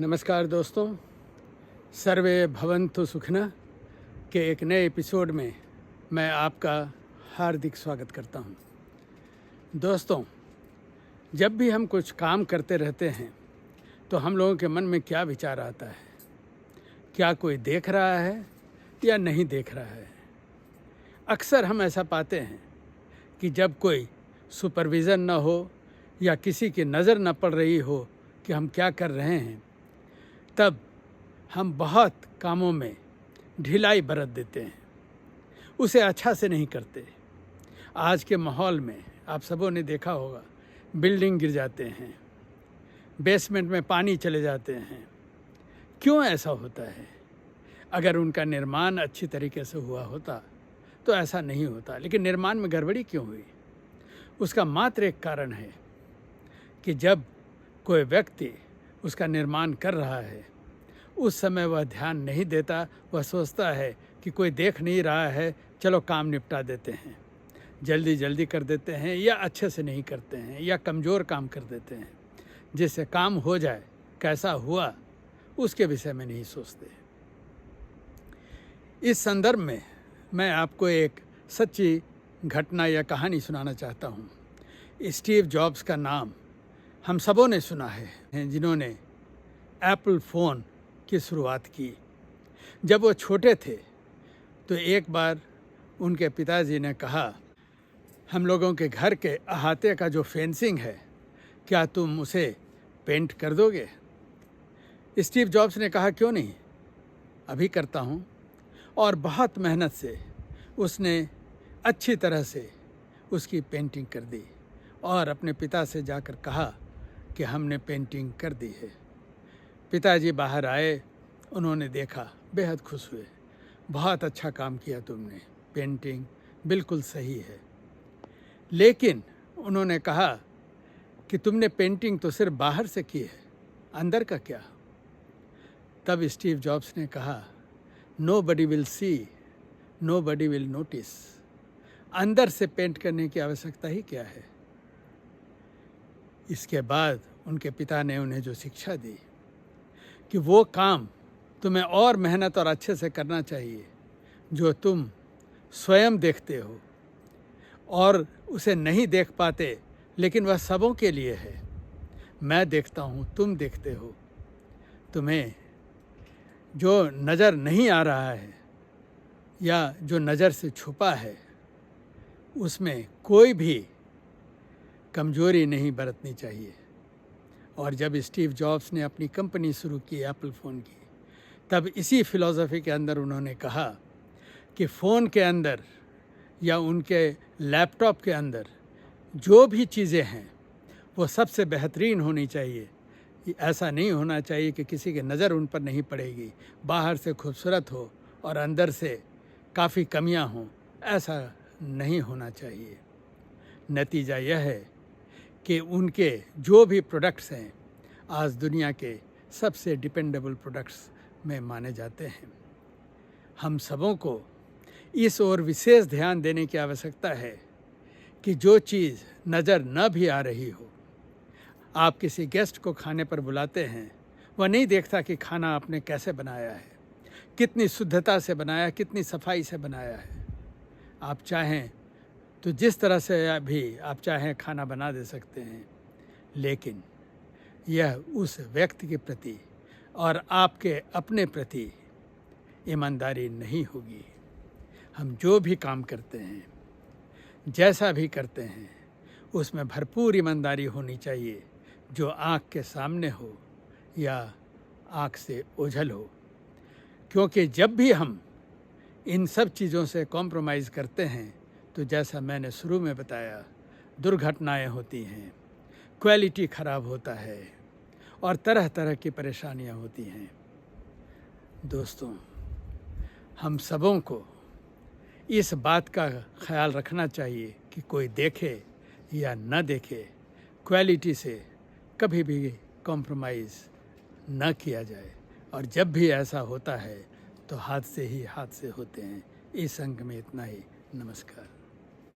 नमस्कार दोस्तों, सर्वे भवन्तु सुखिनः के एक नए एपिसोड में मैं आपका हार्दिक स्वागत करता हूं। दोस्तों, जब भी हम कुछ काम करते रहते हैं तो हम लोगों के मन में क्या विचार आता है? क्या कोई देख रहा है या नहीं देख रहा है? अक्सर हम ऐसा पाते हैं कि जब कोई सुपरविज़न न हो या किसी की नज़र न पड़ रही हो कि हम क्या कर रहे हैं, तब हम बहुत कामों में ढिलाई बरत देते हैं, उसे अच्छा से नहीं करते। आज के माहौल में आप सबों ने देखा होगा, बिल्डिंग गिर जाते हैं, बेसमेंट में पानी चले जाते हैं। क्यों ऐसा होता है? अगर उनका निर्माण अच्छी तरीके से हुआ होता तो ऐसा नहीं होता, लेकिन निर्माण में गड़बड़ी क्यों हुई? उसका मात्र एक कारण है कि जब कोई व्यक्ति उसका निर्माण कर रहा है, उस समय वह ध्यान नहीं देता। वह सोचता है कि कोई देख नहीं रहा है, चलो काम निपटा देते हैं, जल्दी जल्दी कर देते हैं, या अच्छे से नहीं करते हैं, या कमज़ोर काम कर देते हैं, जिससे काम हो जाए। कैसा हुआ उसके विषय में नहीं सोचते। इस संदर्भ में मैं आपको एक सच्ची घटना या कहानी सुनाना चाहता हूँ। स्टीव जॉब्स का नाम हम सबों ने सुना है, जिन्होंने एप्पल फ़ोन की शुरुआत की। जब वो छोटे थे तो एक बार उनके पिताजी ने कहा, हम लोगों के घर के अहाते का जो फेंसिंग है, क्या तुम उसे पेंट कर दोगे? स्टीव जॉब्स ने कहा, क्यों नहीं, अभी करता हूँ। और बहुत मेहनत से उसने अच्छी तरह से उसकी पेंटिंग कर दी और अपने पिता से जाकर कहा कि हमने पेंटिंग कर दी है। पिताजी बाहर आए, उन्होंने देखा, बेहद खुश हुए। बहुत अच्छा काम किया तुमने, पेंटिंग बिल्कुल सही है। लेकिन उन्होंने कहा कि तुमने पेंटिंग तो सिर्फ बाहर से की है, अंदर का क्या? तब स्टीव जॉब्स ने कहा, nobody will see, nobody will notice. अंदर से पेंट करने की आवश्यकता ही क्या है? इसके बाद उनके पिता ने उन्हें जो शिक्षा दी कि वो काम तुम्हें और मेहनत और अच्छे से करना चाहिए जो तुम स्वयं देखते हो और उसे नहीं देख पाते, लेकिन वह सबों के लिए है। मैं देखता हूँ, तुम देखते हो। तुम्हें जो नज़र नहीं आ रहा है या जो नज़र से छुपा है, उसमें कोई भी कमजोरी नहीं बरतनी चाहिए। और जब स्टीव जॉब्स ने अपनी कंपनी शुरू की, एप्पल फ़ोन की, तब इसी फिलॉसफी के अंदर उन्होंने कहा कि फ़ोन के अंदर या उनके लैपटॉप के अंदर जो भी चीज़ें हैं वो सबसे बेहतरीन होनी चाहिए। ऐसा नहीं होना चाहिए कि किसी की नज़र उन पर नहीं पड़ेगी, बाहर से खूबसूरत हो और अंदर से काफ़ी कमियां हों, ऐसा नहीं होना चाहिए। नतीजा यह है कि उनके जो भी प्रोडक्ट्स हैं आज दुनिया के सबसे डिपेंडेबल प्रोडक्ट्स में माने जाते हैं। हम सबों को इस ओर विशेष ध्यान देने की आवश्यकता है कि जो चीज़ नज़र न भी आ रही हो, आप किसी गेस्ट को खाने पर बुलाते हैं, वह नहीं देखता कि खाना आपने कैसे बनाया है, कितनी शुद्धता से बनाया, कितनी सफाई से बनाया है। आप चाहें तो जिस तरह से भी आप चाहें खाना बना दे सकते हैं, लेकिन यह उस व्यक्ति के प्रति और आपके अपने प्रति ईमानदारी नहीं होगी। हम जो भी काम करते हैं, जैसा भी करते हैं, उसमें भरपूर ईमानदारी होनी चाहिए, जो आँख के सामने हो या आँख से ओझल हो। क्योंकि जब भी हम इन सब चीज़ों से कॉम्प्रोमाइज़ करते हैं तो जैसा मैंने शुरू में बताया, दुर्घटनाएं होती हैं, क्वालिटी ख़राब होता है और तरह तरह की परेशानियां होती हैं। दोस्तों, हम सबों को इस बात का ख्याल रखना चाहिए कि कोई देखे या न देखे, क्वालिटी से कभी भी कॉम्प्रोमाइज़ न किया जाए। और जब भी ऐसा होता है तो हादसे ही हादसे होते हैं। इस अंक में इतना ही। नमस्कार।